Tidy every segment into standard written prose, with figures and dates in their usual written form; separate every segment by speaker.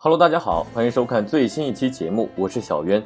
Speaker 1: Hello， 大家好，欢迎收看最新一期节目，我是小渊。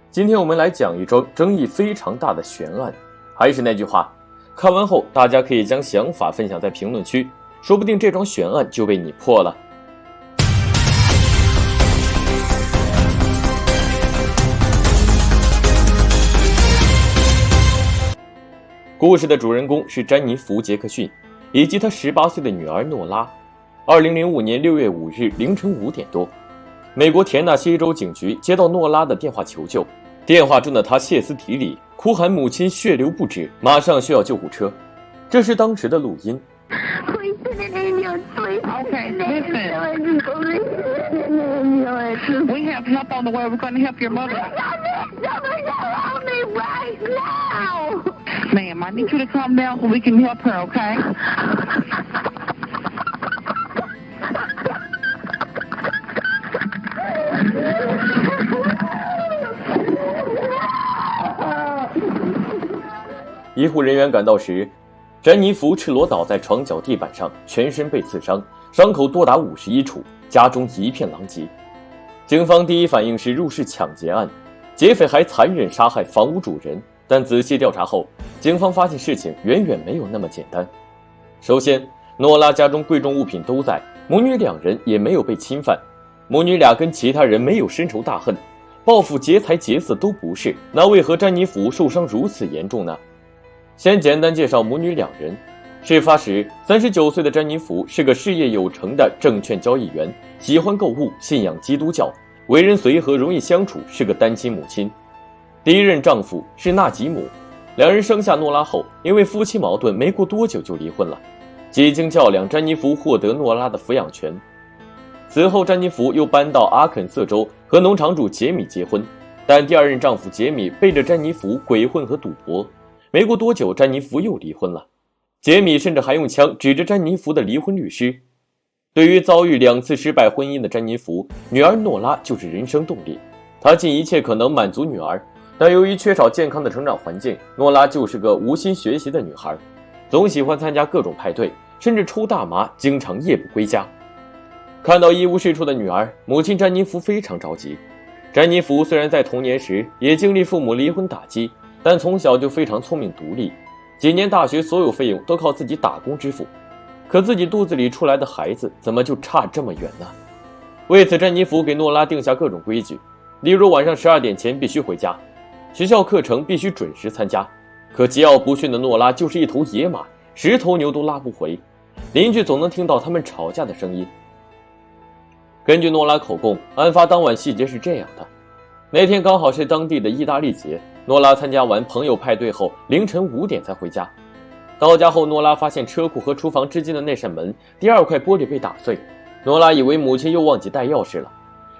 Speaker 1: 今天我们来讲一桩争议非常大的悬案。还是那句话，看完后大家可以将想法分享在评论区，说不定这桩悬案就被你破了。故事的主人公是詹妮弗·杰克逊以及他18岁的女儿诺拉。2005年6月5日凌晨5点多，美国田纳西州警局接到诺拉的电话求救，电话中的她歇斯底里，哭喊母亲血流不止，马上需要救护车。这是当时的录音。
Speaker 2: We have help on the way. We're going to help your mother. Help me right now. Ma'am, I need you to calm down so we can help her, okay?
Speaker 1: 医护人员赶到时，詹妮弗赤裸倒在床脚地板上，全身被刺伤，伤口多达51处，家中一片狼藉。警方第一反应是入室抢劫案，劫匪还残忍杀害房屋主人。但仔细调查后，警方发现事情远远没有那么简单。首先，诺拉家中贵重物品都在，母女两人也没有被侵犯，母女俩跟其他人没有深仇大恨，报复劫财劫色都不是，那为何詹妮弗受伤如此严重呢？先简单介绍母女两人。事发时，39岁的詹妮弗是个事业有成的证券交易员，喜欢购物，信仰基督教，为人随和，容易相处，是个单亲母亲。第一任丈夫是纳吉姆，两人生下诺拉后，因为夫妻矛盾，没过多久就离婚了。几经较量，詹妮弗获得诺拉的抚养权。此后，詹妮弗又搬到阿肯色州和农场主杰米结婚，但第二任丈夫杰米背着詹妮弗鬼混和赌博。没过多久，詹妮弗又离婚了。杰米甚至还用枪指着詹妮弗的离婚律师。对于遭遇2次失败婚姻的詹妮弗，女儿诺拉就是人生动力。她尽一切可能满足女儿，但由于缺少健康的成长环境，诺拉就是个无心学习的女孩，总喜欢参加各种派对，甚至抽大麻，经常夜不归家。看到一无是处的女儿，母亲詹妮弗非常着急。詹妮弗虽然在童年时也经历父母离婚打击，但从小就非常聪明独立，几年大学所有费用都靠自己打工支付。可自己肚子里出来的孩子怎么就差这么远呢？为此，詹妮弗给诺拉定下各种规矩，例如晚上12点前必须回家，学校课程必须准时参加。可桀骜不驯的诺拉就是一头野马，10头牛都拉不回，邻居总能听到他们吵架的声音。根据诺拉口供，案发当晚细节是这样的：那天刚好是当地的意大利节，诺拉参加完朋友派对后，凌晨5点才回家。到家后，诺拉发现车库和厨房之间的那扇门第2块玻璃被打碎，诺拉以为母亲又忘记带钥匙了。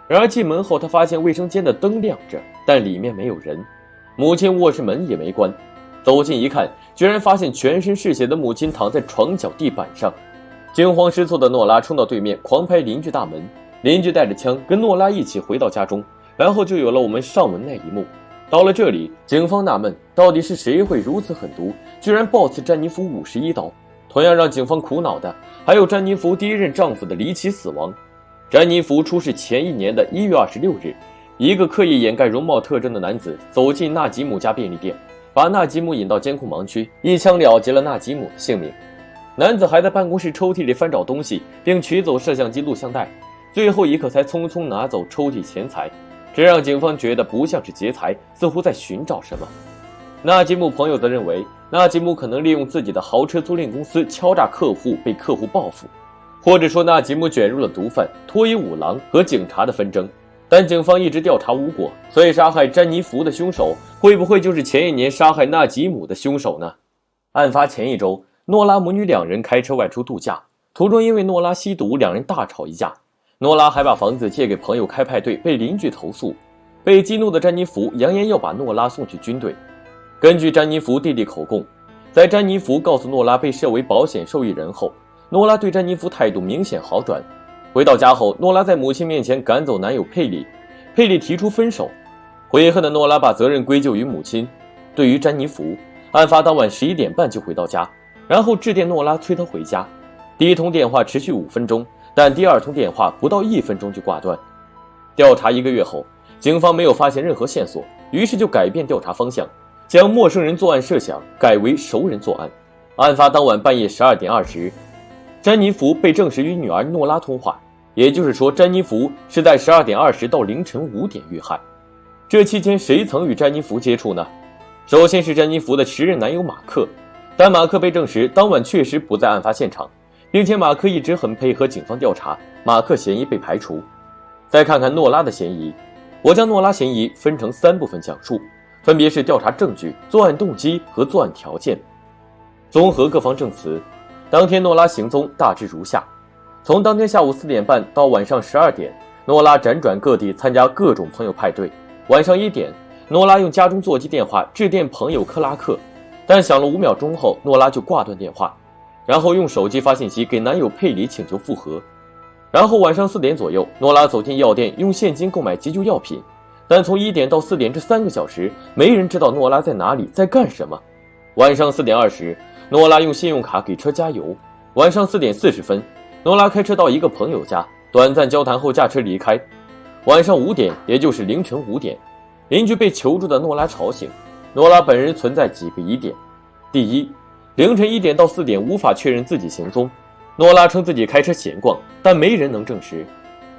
Speaker 1: 然而进门后，她发现卫生间的灯亮着，但里面没有人，母亲卧室门也没关。走近一看，居然发现全身是血的母亲躺在床脚地板上。惊慌失措的诺拉冲到对面，狂拍邻居大门，邻居带着枪跟诺拉一起回到家中，然后就有了我们上文那一幕。到了这里，警方纳闷，到底是谁会如此狠毒，居然暴刺詹妮弗51刀。同样让警方苦恼的，还有詹妮弗第一任丈夫的离奇死亡。詹妮弗出事前一年的1月26日，一个刻意掩盖容貌特征的男子走进纳吉姆家便利店，把纳吉姆引到监控盲区，一枪了结了纳吉姆的性命。男子还在办公室抽屉里翻找东西，并取走摄像机录像带，最后一刻才匆匆拿走抽屉钱财。这让警方觉得不像是劫财，似乎在寻找什么。纳吉姆朋友则认为，纳吉姆可能利用自己的豪车租赁公司敲诈客户，被客户报复，或者说纳吉姆卷入了毒贩、脱衣舞郎和警察的纷争。但警方一直调查无果，所以杀害詹妮弗的凶手会不会就是前一年杀害纳吉姆的凶手呢？案发前一周，诺拉母女两人开车外出度假，途中因为诺拉吸毒，两人大吵一架。诺拉还把房子借给朋友开派对，被邻居投诉。被激怒的詹妮弗扬言要把诺拉送去军队。根据詹妮弗弟弟口供，在詹妮弗告诉诺拉被设为保险受益人后，诺拉对詹妮弗态度明显好转。回到家后，诺拉在母亲面前赶走男友佩里，佩里提出分手。悔恨的诺拉把责任归咎于母亲。对于詹妮弗，案发当晚11点半就回到家，然后致电诺拉催她回家。第一通电话持续5分钟，但第二通电话不到1分钟就挂断。调查1个月后，警方没有发现任何线索，于是就改变调查方向，将陌生人作案设想改为熟人作案。案发当晚半夜12点20，詹妮弗被证实与女儿诺拉通话，也就是说，詹妮弗是在12点20到凌晨5点遇害。这期间谁曾与詹妮弗接触呢？首先是詹妮弗的时任男友马克，但马克被证实当晚确实不在案发现场，并且马克一直很配合警方调查，马克嫌疑被排除。再看看诺拉的嫌疑，我将诺拉嫌疑分成3部分讲述，分别是调查证据、作案动机和作案条件。综合各方证词，当天诺拉行踪大致如下：从当天下午4点半到晚上12点，诺拉辗转各地参加各种朋友派对。晚上1点，诺拉用家中座机电话致电朋友克拉克，但响了5秒钟后，诺拉就挂断电话，然后用手机发信息给男友佩里请求复合。然后晚上4点左右，诺拉走进药店用现金购买急救药品，但从1点到4点这3个小时，没人知道诺拉在哪里，在干什么。晚上4点20，诺拉用信用卡给车加油。晚上4点40分，诺拉开车到一个朋友家，短暂交谈后驾车离开。晚上5点，也就是凌晨5点，邻居被求助的诺拉吵醒。诺拉本人存在几个疑点：第一，凌晨1点到4点无法确认自己行踪，诺拉称自己开车闲逛，但没人能证实。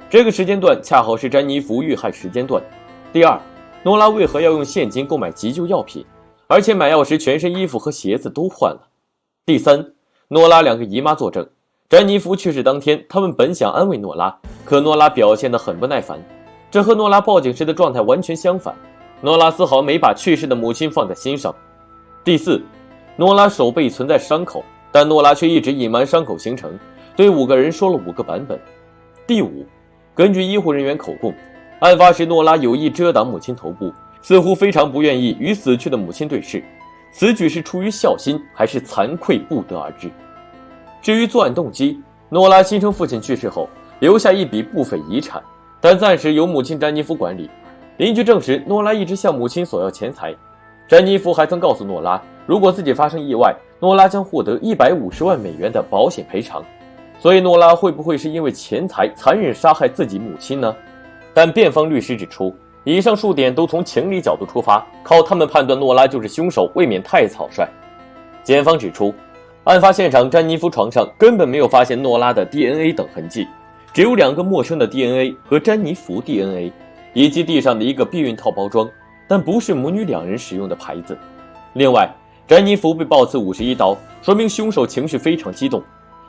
Speaker 1: 这个时间段恰好是詹妮弗遇害时间段。第二，诺拉为何要用现金购买急救药品，而且买药时全身衣服和鞋子都换了？第三，诺拉2个姨妈作证，詹妮弗去世当天，他们本想安慰诺拉，可诺拉表现得很不耐烦，这和诺拉报警时的状态完全相反。诺拉丝毫没把去世的母亲放在心上。第四，诺拉手背存在伤口，但诺拉却一直隐瞒伤口形成，对5个人说了5个版本。第五，根据医护人员口供，案发时诺拉有意遮挡母亲头部，似乎非常不愿意与死去的母亲对视，此举是出于孝心还是惭愧不得而知。至于作案动机，诺拉心称父亲去世后留下一笔不菲遗产，但暂时由母亲詹妮弗管理。邻居证实诺拉一直向母亲索要钱财，詹妮弗还曾告诉诺拉，如果自己发生意外，诺拉将获得150万美元的保险赔偿。所以诺拉会不会是因为钱财残忍杀害自己母亲呢？但辩方律师指出，以上数点都从情理角度出发，靠他们判断诺拉就是凶手未免太草率。检方指出，案发现场詹妮弗床上根本没有发现诺拉的 DNA 等痕迹，只有2个陌生的 DNA 和詹妮弗 DNA， 以及地上的一个避孕套包装，但不是母女2人使用的牌子。另外，詹妮弗被暴刺51刀，说明凶手情绪非常激动，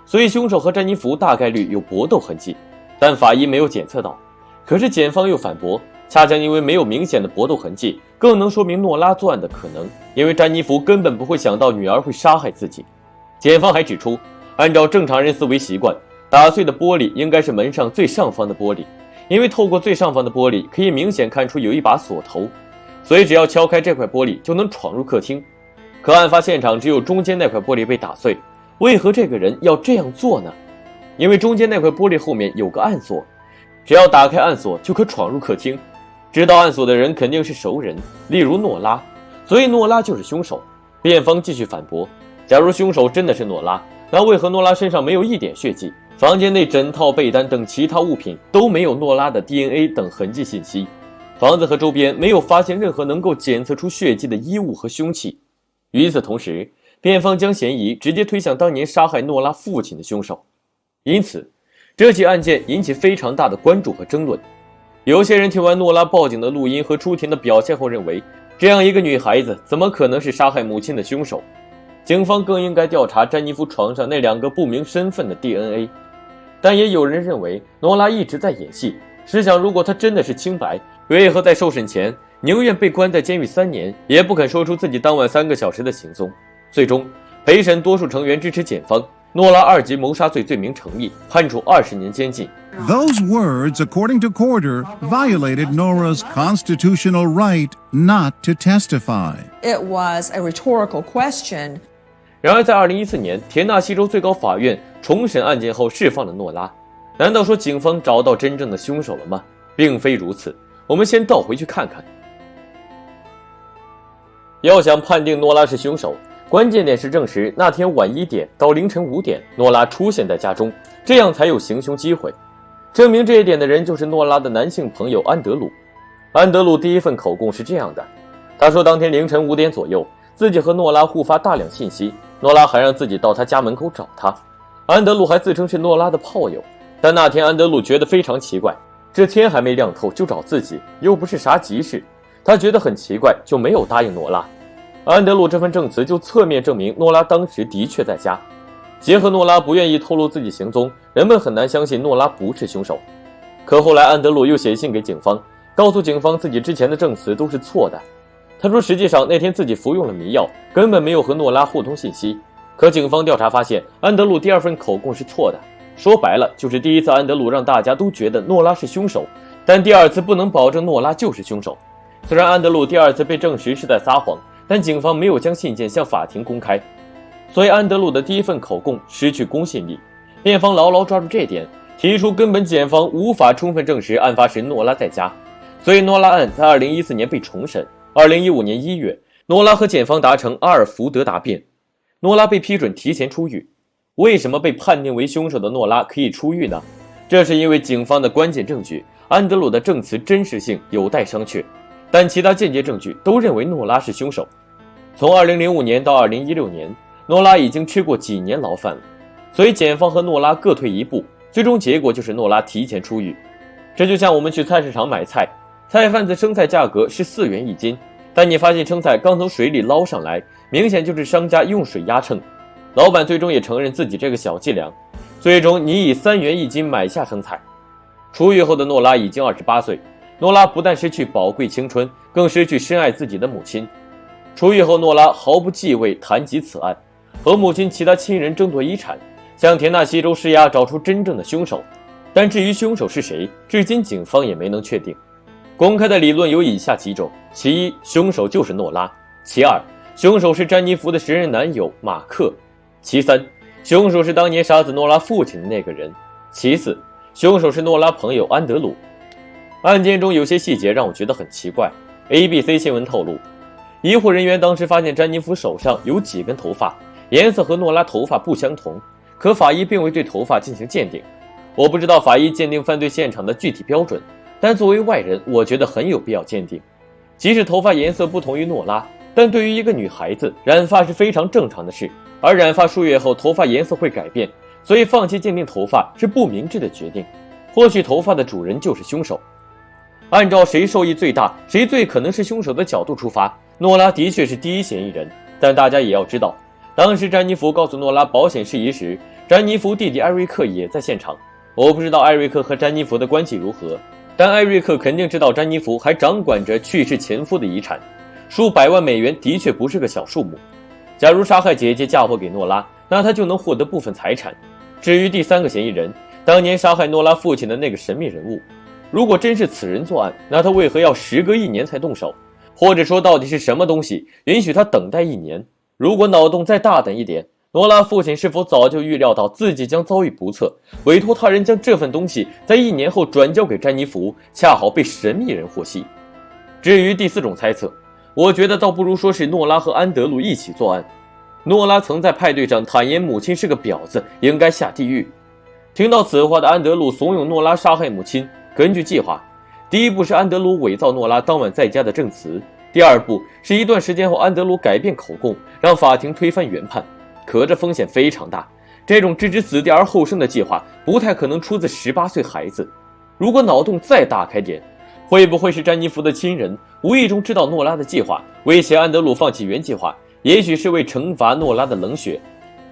Speaker 1: 所以凶手和詹妮弗大概率有搏斗痕迹，但法医没有检测到。可是检方又反驳，恰恰因为没有明显的搏斗痕迹，更能说明诺拉作案的可能，因为詹妮弗根本不会想到女儿会杀害自己。检方还指出，按照正常人思维习惯，打碎的玻璃应该是门上最上方的玻璃，因为透过最上方的玻璃可以明显看出有一把锁头，所以只要敲开这块玻璃就能闯入客厅。可案发现场只有中间那块玻璃被打碎，为何这个人要这样做呢？因为中间那块玻璃后面有个暗锁，只要打开暗锁就可闯入客厅。知道暗锁的人肯定是熟人，例如诺拉，所以诺拉就是凶手。辩方继续反驳，假如凶手真的是诺拉，那为何诺拉身上没有一点血迹？房间内枕套、被单等其他物品都没有诺拉的 DNA 等痕迹信息，房子和周边没有发现任何能够检测出血迹的衣物和凶器。与此同时，辩方将嫌疑直接推向当年杀害诺拉父亲的凶手。因此，这起案件引起非常大的关注和争论。有些人听完诺拉报警的录音和出庭的表现后认为，这样一个女孩子怎么可能是杀害母亲的凶手？警方更应该调查詹妮弗床上那2个不明身份的 DNA。但也有人认为诺拉一直在演戏，试想如果她真的是清白，为何在受审前宁愿被关在监狱3年，也不肯说出自己当晚3个小时的行踪？最终，陪审多数成员支持检方，诺拉2级谋杀罪罪名成立，判处20年监禁。
Speaker 3: Those words, according to Corder, violated Nora's constitutional right not to testify.
Speaker 4: It was a rhetorical question.
Speaker 1: 然而在2014年，田纳西州最高法院重审案件后释放了诺拉。难道说警方找到真正的凶手了吗？并非如此。我们先倒回去看看。要想判定诺拉是凶手，关键点是证实那天晚1点到凌晨5点，诺拉出现在家中，这样才有行凶机会。证明这一点的人就是诺拉的男性朋友安德鲁。安德鲁第一份口供是这样的，他说当天凌晨5点左右，自己和诺拉互发大量信息，诺拉还让自己到他家门口找他。安德鲁还自称是诺拉的炮友，但那天安德鲁觉得非常奇怪，这天还没亮透就找自己，又不是啥急事，他觉得很奇怪，就没有答应诺拉。安德鲁这份证词就侧面证明诺拉当时的确在家。结合诺拉不愿意透露自己行踪，人们很难相信诺拉不是凶手。可后来安德鲁又写信给警方，告诉警方自己之前的证词都是错的。他说实际上那天自己服用了迷药，根本没有和诺拉互通信息。可警方调查发现，安德鲁第二份口供是错的。说白了，就是第一次安德鲁让大家都觉得诺拉是凶手，但第二次不能保证诺拉就是凶手。虽然安德鲁第二次被证实是在撒谎，但警方没有将信件向法庭公开，所以安德鲁的第一份口供失去公信力。辩方牢牢抓住这点，提出根本检方无法充分证实案发时诺拉在家，所以诺拉案在2014年被重审。2015年1月，诺拉和检方达成阿尔福德答辩，诺拉被批准提前出狱。为什么被判定为凶手的诺拉可以出狱呢？这是因为警方的关键证据安德鲁的证词真实性有待商榷，但其他间接证据都认为诺拉是凶手。从2005年到2016年，诺拉已经吃过几年牢饭了，所以检方和诺拉各退一步，最终结果就是诺拉提前出狱。这就像我们去菜市场买菜，菜贩子生菜价格是4元1斤，但你发现生菜刚从水里捞上来，明显就是商家用水压秤。老板最终也承认自己这个小伎俩，最终你以3元1斤买下生菜。出狱后的诺拉已经28岁，诺拉不但失去宝贵青春，更失去深爱自己的母亲。出狱后，诺拉毫不忌讳谈及此案，和母亲其他亲人争夺遗产，向田纳西州施压找出真正的凶手。但至于凶手是谁，至今警方也没能确定。公开的理论有以下几种：其一，凶手就是诺拉；其二，凶手是詹妮弗的时任男友马克；其三，凶手是当年杀死诺拉父亲的那个人；其四，凶手是诺拉朋友安德鲁。案件中有些细节让我觉得很奇怪。ABC 新闻透露，医护人员当时发现詹妮弗手上有几根头发，颜色和诺拉头发不相同，可法医并未对头发进行鉴定。我不知道法医鉴定犯罪现场的具体标准，但作为外人，我觉得很有必要鉴定。即使头发颜色不同于诺拉，但对于一个女孩子，染发是非常正常的事，而染发数月后头发颜色会改变，所以放弃鉴定头发是不明智的决定。或许头发的主人就是凶手。按照谁受益最大，谁最可能是凶手的角度出发，诺拉的确是第一嫌疑人。但大家也要知道，当时詹妮弗告诉诺拉保险事宜时，詹妮弗弟弟艾瑞克也在现场。我不知道艾瑞克和詹妮弗的关系如何，但艾瑞克肯定知道詹妮弗还掌管着去世前夫的遗产，数百万美元的确不是个小数目。假如杀害姐姐嫁祸给诺拉，那他就能获得部分财产。至于第三个嫌疑人，当年杀害诺拉父亲的那个神秘人物，如果真是此人作案，那他为何要时隔1年才动手？或者说到底是什么东西允许他等待1年？如果脑洞再大胆一点，诺拉父亲是否早就预料到自己将遭遇不测，委托他人将这份东西在1年后转交给詹妮弗，恰好被神秘人获悉？至于第4种猜测，我觉得倒不如说是诺拉和安德鲁一起作案。诺拉曾在派对上坦言母亲是个婊子，应该下地狱。听到此话的安德鲁怂恿诺拉杀害母亲。根据计划，第一步是安德鲁伪造诺拉当晚在家的证词，第二步是一段时间后安德鲁改变口供，让法庭推翻原判。可这风险非常大，这种置之死地而后生的计划不太可能出自18岁孩子。如果脑洞再大开点，会不会是詹妮弗的亲人无意中知道诺拉的计划，威胁安德鲁放弃原计划？也许是为惩罚诺拉的冷血，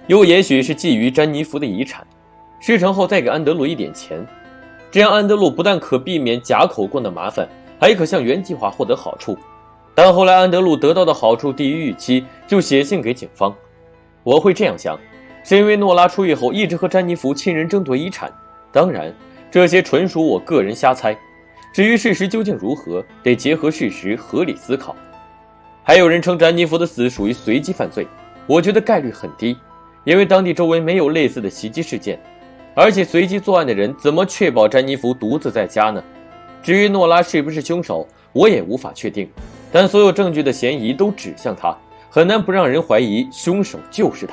Speaker 1: 又也许是觊觎詹妮弗的遗产，事成后再给安德鲁一点钱。这样安德鲁不但可避免假口供的麻烦，还可向原计划获得好处。但后来安德鲁得到的好处低于预期，就写信给警方。我会这样想，是因为诺拉出狱后一直和詹妮弗亲人争夺遗产。当然，这些纯属我个人瞎猜。至于事实究竟如何，得结合事实合理思考。还有人称詹妮弗的死属于随机犯罪，我觉得概率很低，因为当地周围没有类似的袭击事件。而且随机作案的人怎么确保詹妮弗独自在家呢？至于诺拉是不是凶手，我也无法确定，但所有证据的嫌疑都指向他，很难不让人怀疑凶手就是他。